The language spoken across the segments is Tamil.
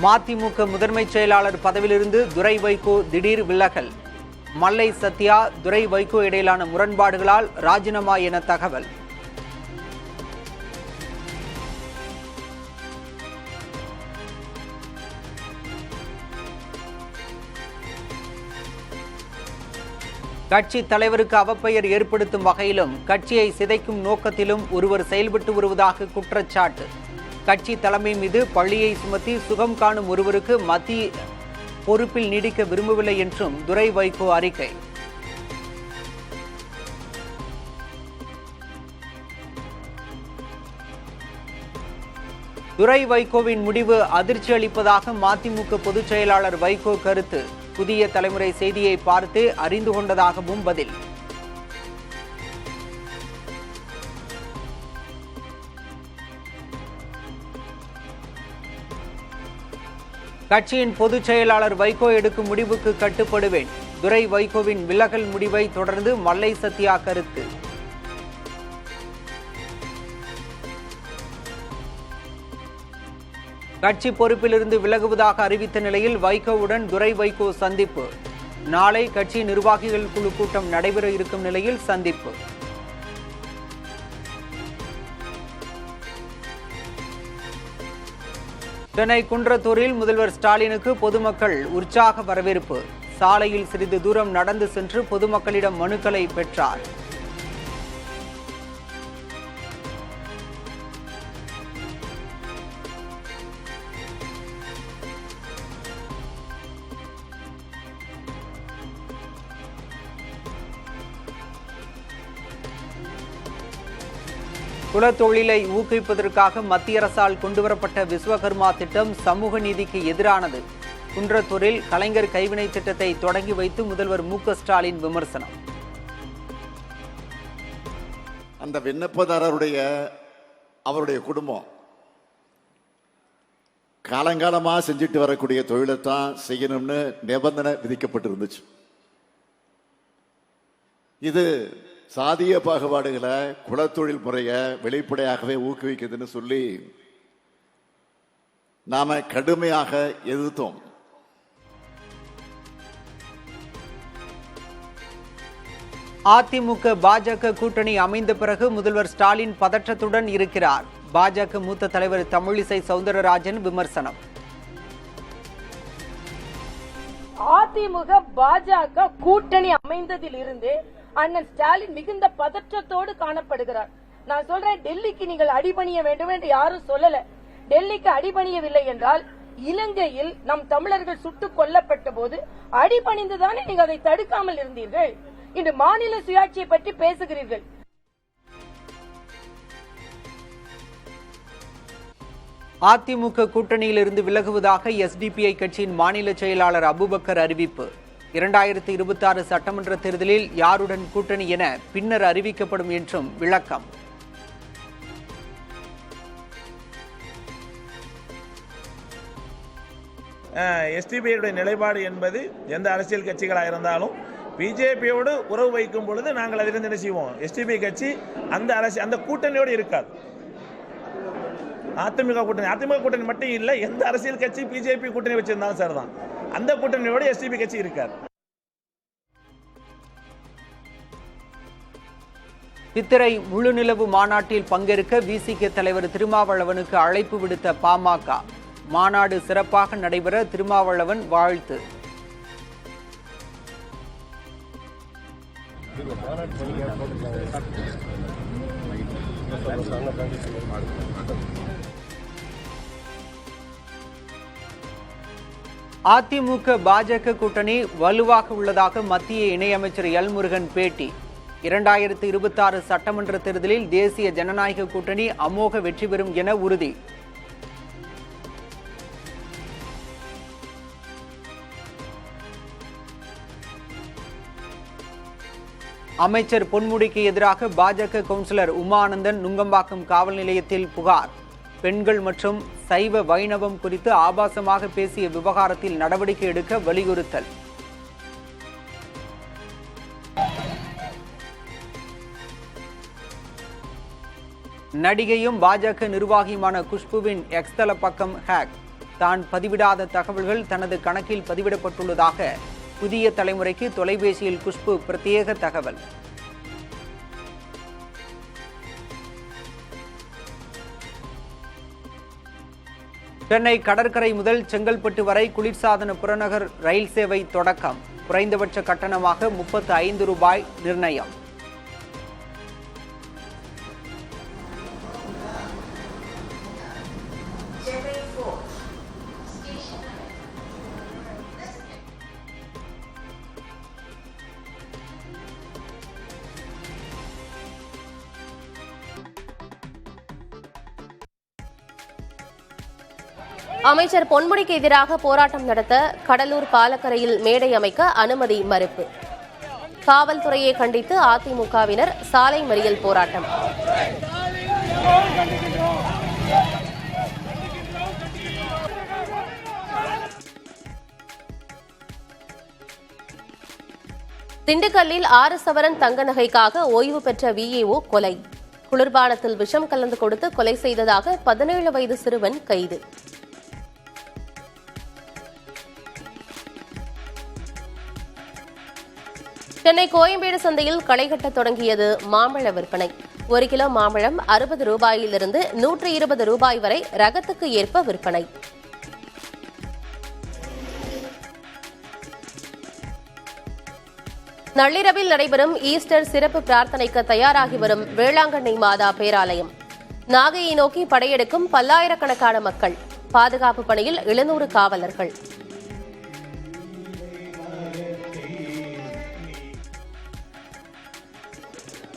மதிமுக முதன்மை செயலாளர் பதவியிலிருந்து துரை வைகோ திடீர் விலகல். மல்லை சத்யா, துரை வைகோ இடையிலான முரண்பாடுகளால் ராஜினாமா என தகவல். கட்சி தலைவருக்கு அவப்பெயர் ஏற்படுத்தும் வகையிலும் கட்சியை சிதைக்கும் நோக்கத்திலும் ஒருவர் செயல்பட்டு வருவதாக குற்றச்சாட்டு. கட்சி தலைமை மீது பழியை சுமத்தி சுகம் காணும் ஒருவருக்கு மத்திய பொறுப்பில் நீடிக்க விரும்பவில்லை என்றும் துரை வைகோ அறிக்கை. துரை வைகோவின் முடிவு அதிர்ச்சி அளிப்பதாக மதிமுக பொதுச் செயலாளர் வைகோ கருத்து. புதிய தலைமுறை செய்தியை பார்த்து அறிந்து கொண்டதாகவும் பதில். கட்சியின் பொதுச் செயலாளர் வைகோ எடுக்கும் முடிவுக்கு கட்டுப்படுவேன். துரை வைகோவின் விலகல் முடிவை தொடர்ந்து மல்லை சத்யா கருத்து. கட்சி பொறுப்பிலிருந்து விலகுவதாக அறிவித்த நிலையில் வைகோவுடன் துரை வைகோ சந்திப்பு. நாளை கட்சி நிர்வாகிகள் குழு கூட்டம் நடைபெற இருக்கும் நிலையில் சந்திப்பு. சென்னை குன்றத்தூரில் முதல்வர் ஸ்டாலினுக்கு பொதுமக்கள் உற்சாக வரவேற்பு. சாலையில் சிறிது தூரம் நடந்து சென்று பொதுமக்களிடம் மனுக்களை பெற்றார். குலத்தொழிலை ஊக்குவிப்பதற்காக மத்திய அரசால் கொண்டுவரப்பட்ட விஸ்வகர்மா திட்டம் சமூக நீதிக்கு எதிரானது. குன்றத்தூரில் கலைஞர் கைவினை திட்டத்தை தொடங்கி வைத்து முதல்வர் மு.க. ஸ்டாலின் விமர்சனம். அந்த விண்ணப்பதாரருடைய அவருடைய குடும்பம் காலங்காலமாக செஞ்சுட்டு வரக்கூடிய தொழிலைத்தான் செய்யணும்னு நிபந்தனை விதிக்கப்பட்டிருந்துச்சு. இது சாதிய பாகுபாடுகளை குலத்தொழில் முறையை வெளிப்படையாகவே ஊக்குவிக்குதுன்னு சொல்லி நாம கடுமையாக எதிர்த்தோம். அதிமுக பாஜக கூட்டணி அமைந்த பிறகு முதல்வர் ஸ்டாலின் பதற்றத்துடன் இருக்கிறார். பாஜக மூத்த தலைவர் தமிழிசை சவுந்தரராஜன் விமர்சனம். அதிமுக பாஜக கூட்டணி அமைந்ததில் இருந்து அண்ணன் ஸ்டாலின் மிகுந்த பதற்றத்தோடு காணப்படுகிறார். நான் சொல்றேன், டெல்லிக்கு நீங்கள் அடிபணிய வேண்டும் என்று யாரும் சொல்லல. டெல்லிக்கு அடிபணியவில்லை என்றால் இலங்கையில் நம் தமிழர்கள் சுட்டுக் கொல்லப்பட்ட போது அடிபணிந்துதானே நீங்க அதை தடுக்காமல் இருந்தீர்கள். இன்று மாநில சுயாட்சியை பற்றி பேசுகிறீர்கள். அதிமுக கூட்டணியிலிருந்து விலகுவதாக எஸ்டிபிஐ கட்சியின் மாநில செயலாளர் அபுபக்கர் அறிவிப்பு. 2026 சட்டமன்ற தேர்தலில் யாருடன் கூட்டணி என பின்னர் அறிவிக்கப்படும் என்றும் விளக்கம். எஸ்டிபிஐயுடைய நிலைப்பாடு என்பது எந்த அரசியல் கட்சிகளாக இருந்தாலும் பிஜேபியோடு உறவு வைக்கும் பொழுது நாங்கள் அதிலிருந்து என்ன செய்வோம், எஸ்டிபிஐ கட்சி அந்த கூட்டணியோடு இருக்காது. அதிமுக கூட்டணி மட்டும் இல்லை, எந்த அரசியல் கட்சி பிஜேபி கூட்டணி வச்சிருந்தாலும் சார் தான் அந்த கூட்டணியோடு எஸ்டிபி கட்சி இருக்காது. சித்திரை முழுநிலவு மாநாட்டில் பங்கேற்க விசிக தலைவர் திருமாவளவனுக்கு அழைப்பு விடுத்த பாமக. மாநாடு சிறப்பாக நடைபெற திருமாவளவன் வாழ்த்து. அதிமுக பாஜக கூட்டணி வலுவாக உள்ளதாக மத்திய இணையமைச்சர் எல் முருகன் பேட்டி. 2026 சட்டமன்ற தேர்தலில் தேசிய ஜனநாயக கூட்டணி அமோக வெற்றி பெறும் என உறுதி. அமைச்சர் பொன்முடிக்கு எதிராக பாஜக கவுன்சிலர் உமானந்தன் நுங்கம்பாக்கம் காவல் நிலையத்தில் புகார். பெண்கள் மற்றும் சைவ வைணவம் குறித்து ஆபாசமாக பேசிய விவகாரத்தில் நடவடிக்கை எடுக்க வலியுறுத்தல். நடிகையும் பாஜக நிர்வாகியுமான குஷ்புவின் எக்ஸ் தள பக்கம் ஹேக். தான் பதிவிடாத தகவல்கள் தனது கணக்கில் பதிவிடப்பட்டுள்ளதாக புதிய தலைமுறைக்கு தொலைபேசியில் குஷ்பு பிரத்யேக தகவல். சென்னை கடற்கரை முதல் செங்கல்பட்டு வரை குளிர்சாதன புறநகர் ரயில் சேவை தொடக்கம். குறைந்தபட்ச கட்டணமாக 35 ரூபாய் நிர்ணயம். அமைச்சர் பொன்முடிக்கு எதிராக போராட்டம் நடத்த கடலூர் பாலக்கரையில் மேடை அமைக்க அனுமதி மறுப்பு. காவல்துறையை கண்டித்து அதிமுகவினர் சாலை மறியல் போராட்டம். திண்டுக்கல்லில் 6 சவரன் தங்க நகைக்காக ஓய்வு பெற்ற விஏஓ கொலை. குளிர்பானத்தில் விஷம் கலந்து கொடுத்து கொலை செய்ததாக 17 வயது சிறுவன் கைது. சென்னை கோயம்பேடு சந்தையில் களை கட்ட தொடங்கியது மாம்பழ விற்பனை. 1 கிலோ மாம்பழம் 60 ரூபாயிலிருந்து 120 ரூபாய் வரை ரகத்துக்கு ஏற்ப விற்பனை. நள்ளிரவில் நடைபெறும் ஈஸ்டர் சிறப்பு பிரார்த்தனைக்கு தயாராகி வரும் வேளாங்கண்ணி மாதா பேராலயம். நாகையை நோக்கி படையெடுக்கும் பல்லாயிரக்கணக்கான மக்கள். பாதுகாப்பு பணியில் 700 காவலர்கள்.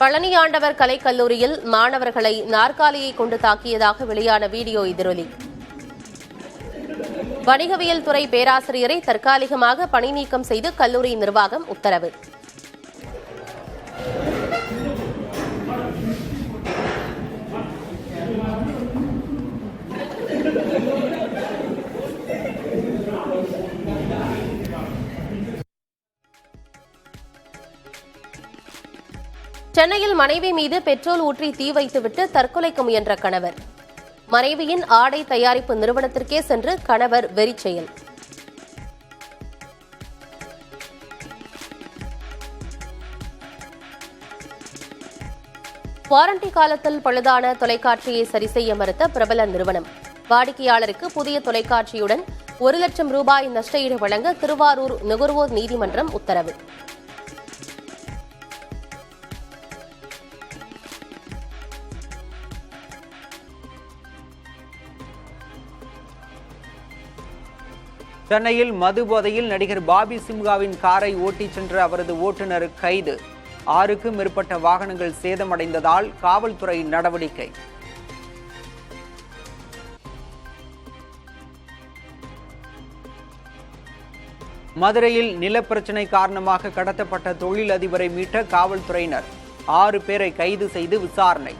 பழனியாண்டவர் கலைக்கல்லூரியில் மாணவர்களை நாற்காலியை கொண்டு தாக்கியதாக வெளியான வீடியோ எதிரொலி. வணிகவியல் துறை பேராசிரியரை தற்காலிகமாக பணி நீக்கம் செய்து கல்லூரி நிர்வாகம் உத்தரவு. சென்னையில் மனைவி மீது பெட்ரோல் ஊற்றி தீ வைத்துவிட்டு தற்கொலைக்கு முயன்ற கணவர். மனைவியின் ஆடை தயாரிப்பு நிறுவனத்திற்கே சென்று கணவர் வெறிச்செயல். வாரண்டி காலத்தில் பழுதான தொலைக்காட்சியை சரிசெய்ய மறுத்த பிரபல நிறுவனம். வாடிக்கையாளருக்கு புதிய தொலைக்காட்சியுடன் 1 லட்சம் ரூபாய் நஷ்டஈடு வழங்க திருவாரூர் நுகர்வோர் நீதிமன்றம் உத்தரவு. சென்னையில் மது போதையில் நடிகர் பாபி சிம்ஹாவின் காரை ஓட்டிச் சென்ற அவரது ஓட்டுநர் கைது. 6க்கும் மேற்பட்ட வாகனங்கள் சேதமடைந்ததால் காவல்துறை நடவடிக்கை. மதுரையில் நிலப்பிரச்சினை காரணமாக கடத்தப்பட்ட தொழிலதிபரை மீட்ட காவல்துறையினர் 6 பேரை கைது செய்து விசாரணை.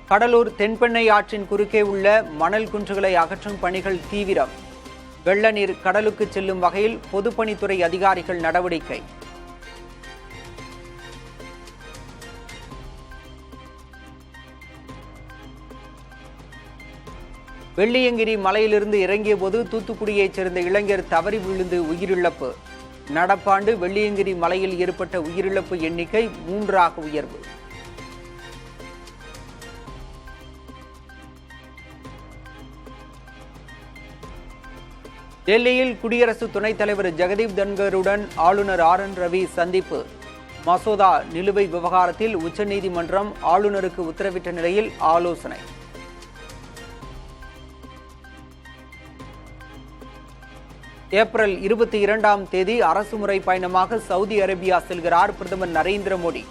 கடலூர் தென்பெண்ணை ஆற்றின் குறுக்கே உள்ள மணல் குன்றுகளை அகற்றும் பணிகள் தீவிரம். வெள்ள நீர் கடலுக்கு செல்லும் வகையில் பொதுப்பணித்துறை அதிகாரிகள் நடவடிக்கை. வெள்ளியங்கிரி மலையிலிருந்து இறங்கிய போது தூத்துக்குடியைச் சேர்ந்த இளைஞர் தவறி விழுந்து உயிரிழப்பு. நடப்பாண்டு வெள்ளியங்கிரி மலையில் ஏற்பட்ட உயிரிழப்பு எண்ணிக்கை 3ஆக உயர்வு. டெல்லியில் குடியரசு துணைத் தலைவர் ஜெகதீப் தன்கருடன் ஆளுநர் RN ரவி சந்திப்பு. மசோதா நிலுவை விவகாரத்தில் உச்சநீதிமன்றம் ஆளுநருக்கு உத்தரவிட்ட நிலையில் ஆலோசனை. ஏப்ரல் 22ஆம் தேதி அரசுமுறை பயணமாக சவுதி அரேபியா செல்கிறார் பிரதமர் நரேந்திர மோடி.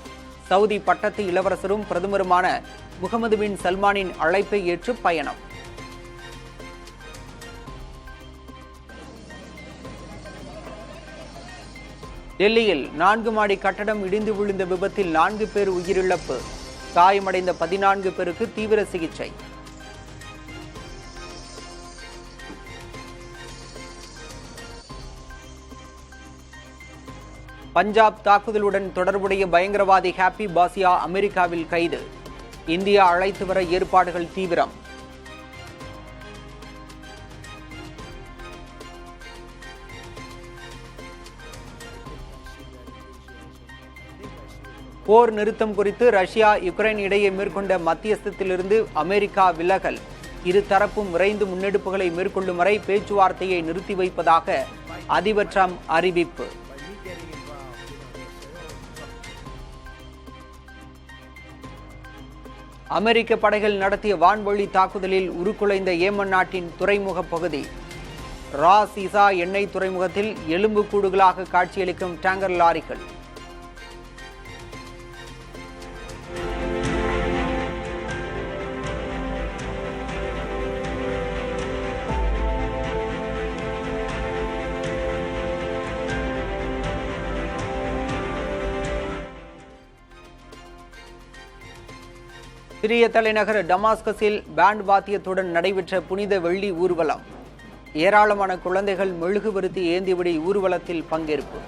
சவுதி பட்டத்து இளவரசரும் பிரதமருமான முகமது பின் சல்மானின் அழைப்பை ஏற்று பயணம். டெல்லியில் 4 மாடி கட்டடம் இடிந்து விழுந்த விபத்தில் 4 பேர் உயிரிழப்பு. காயமடைந்த 14 பேருக்கு தீவிர சிகிச்சை. பஞ்சாப் தாக்குதலுடன் தொடர்புடைய பயங்கரவாதி ஹாப்பி பாசியா அமெரிக்காவில் கைது. இந்தியா அழைத்து வர ஏற்பாடுகள் தீவிரம். போர் நிறுத்தம் குறித்து ரஷ்யா யுக்ரைன் இடையே மேற்கொண்ட மத்தியஸ்தத்திலிருந்து அமெரிக்கா விலகல். இருதரப்பும் விரைந்து முன்னெடுப்புகளை மேற்கொள்ளும் வரை பேச்சுவார்த்தையை நிறுத்தி வைப்பதாக அதிபர் ட்ரம்ப் அறிவிப்பு. அமெரிக்க படைகள் நடத்திய வான்வழி தாக்குதலில் உருக்குலைந்த ஏமன் நாட்டின் துறைமுக பகுதி. ராஸ் இசா எண்ணெய் துறைமுகத்தில் எலும்புக்கூடுகளாக காட்சியளிக்கும் டேங்கர் லாரிகள். சிரிய தலைநகர் டமாஸ்கஸில் பேண்ட் வாத்தியத்துடன் நடைபெற்ற புனித வெள்ளி ஊர்வலம். ஏராளமான குழந்தைகள் மெழுகுவர்த்தி ஏந்தியபடி ஊர்வலத்தில் பங்கேற்பு.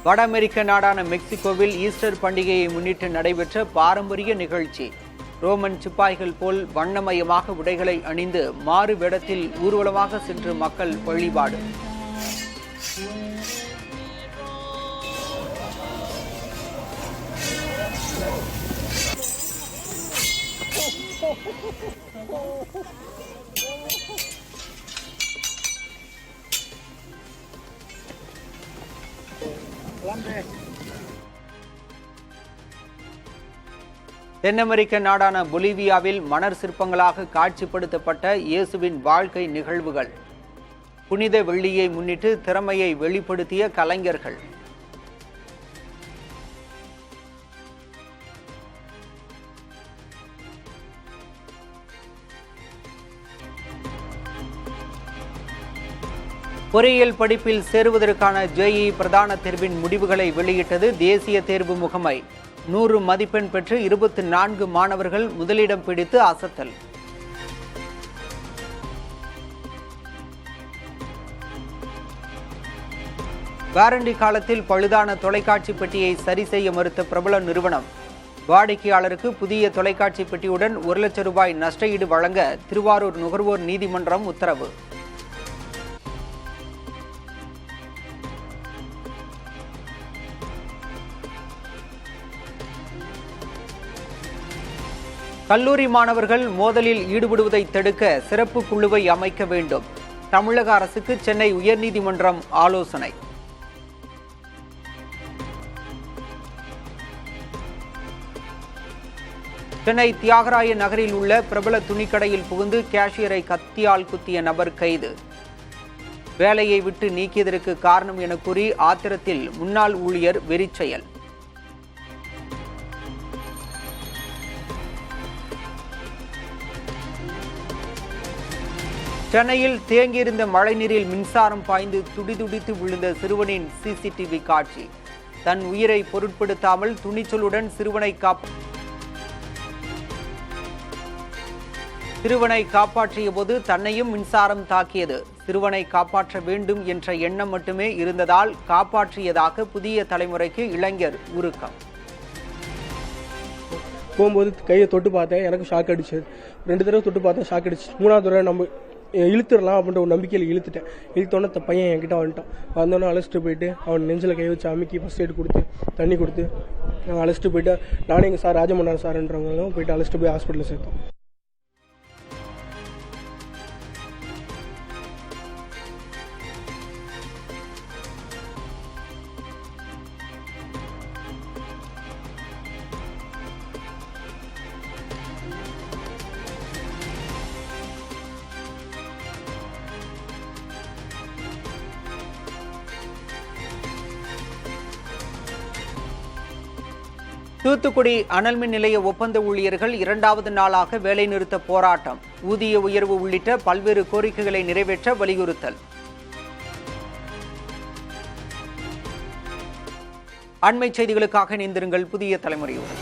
வட அமெரிக்க நாடான மெக்சிகோவில் ஈஸ்டர் பண்டிகையை முன்னிட்டு நடைபெற்ற பாரம்பரிய நிகழ்ச்சி. ரோமன் சிப்பாய்கள் போல் வண்ணமயமாக உடைகளை அணிந்து மாறு வேடத்தில் ஊர்வலமாக சென்று மக்கள் வழிபாடு. தென் அமெரிக்க நாடான பொலிவியாவில் மணர் சிற்பங்களாக காட்சிப்படுத்தப்பட்ட இயேசுவின் வாழ்க்கை நிகழ்வுகள். புனித வெள்ளியை முன்னிட்டு திறமையை வெளிப்படுத்திய கலைஞர்கள். பொறியியல் படிப்பில் சேருவதற்கான JEE பிரதான தேர்வின் முடிவுகளை வெளியிட்டது தேசிய தேர்வு முகமை. 100 மதிப்பெண் பெற்று 24 மாணவர்கள் முதலிடம் பிடித்து அசத்தல். வாரண்டி காலத்தில் பழுதான தொலைக்காட்சி பெட்டியை சரி செய்ய மறுத்த பிரபல நிறுவனம். வாடிக்கையாளருக்கு புதிய தொலைக்காட்சி பெட்டியுடன் 1 லட்சம் ரூபாய் நஷ்டஈடு வழங்க திருவாரூர் நுகர்வோர் நீதிமன்றம் உத்தரவு. கல்லூரி மாணவர்கள் மோதலில் ஈடுபடுவதை தடுக்க சிறப்பு குழுவை அமைக்க வேண்டும். தமிழக அரசுக்கு சென்னை உயர்நீதிமன்றம் ஆலோசனை. சென்னை தியாகராய நகரில் உள்ள பிரபல துணிக்கடையில் புகுந்து கேஷியரை கத்தியால் குத்திய நபர் கைது. வேலையை விட்டு நீக்கியதற்கு காரணம் என கூறி ஆத்திரத்தில் முன்னாள் ஊழியர் வெறிச்செயல். சென்னையில் தேங்கியிருந்த மழைநீரில் மின்சாரம் பாய்ந்து துடிதுடித்து விழுந்த சிறுவனின் CCTV காட்சி. தன் உயிரை பொருட்படுத்தாமல் துணிச்சலுடன் சிறுவனை காப்பாற்றிய போது தன்னையும் மின்சாரம் தாக்கியது. சிறுவனை காப்பாற்ற வேண்டும் என்ற எண்ணம் மட்டுமே இருந்ததால் காப்பாற்றியதாக புதிய தலைமுறைக்கு இளைஞர் உருக்கம். போகும்போது கையை தொட்டு பார்த்தேன், எனக்கு ஷாக் அடிச்சு. 2 தடவை தொட்டு பார்த்தேன், ஷாக் அடிச்சு. 3ஆவது தடவை நம்ம இழுத்துடலாம் அப்படின்ற ஒரு நம்பிக்கையில் இழுத்துட்டேன். இழுத்தோன்னே பையன் என்கிட்ட வந்தோன்னே அழைச்சிட்டு போயிட்டு அவன் நெஞ்சில் கை வச்சு அமுக்கி ஃபர்ஸ்ட் எய்ட் கொடுத்து தண்ணி கொடுத்து அழைச்சிட்டு போயிட்டு நானே எங்கள் சார் ராஜமன்னார் சார்ன்றவங்களும் போயிட்டு அழைச்சிட்டு போய் ஹாஸ்பிட்டலில் சேர்த்தோம். தூத்துக்குடி அனல் மின் நிலைய ஒப்பந்த ஊழியர்கள் 2வது நாளாக வேலைநிறுத்த போராட்டம். ஊதிய உயர்வு உள்ளிட்ட பல்வேறு கோரிக்கைகளை நிறைவேற்ற வலியுறுத்தல். அண்மைச் செய்திகளுக்காக இணைந்திருங்கள் புதிய தலைமுறையுடன்.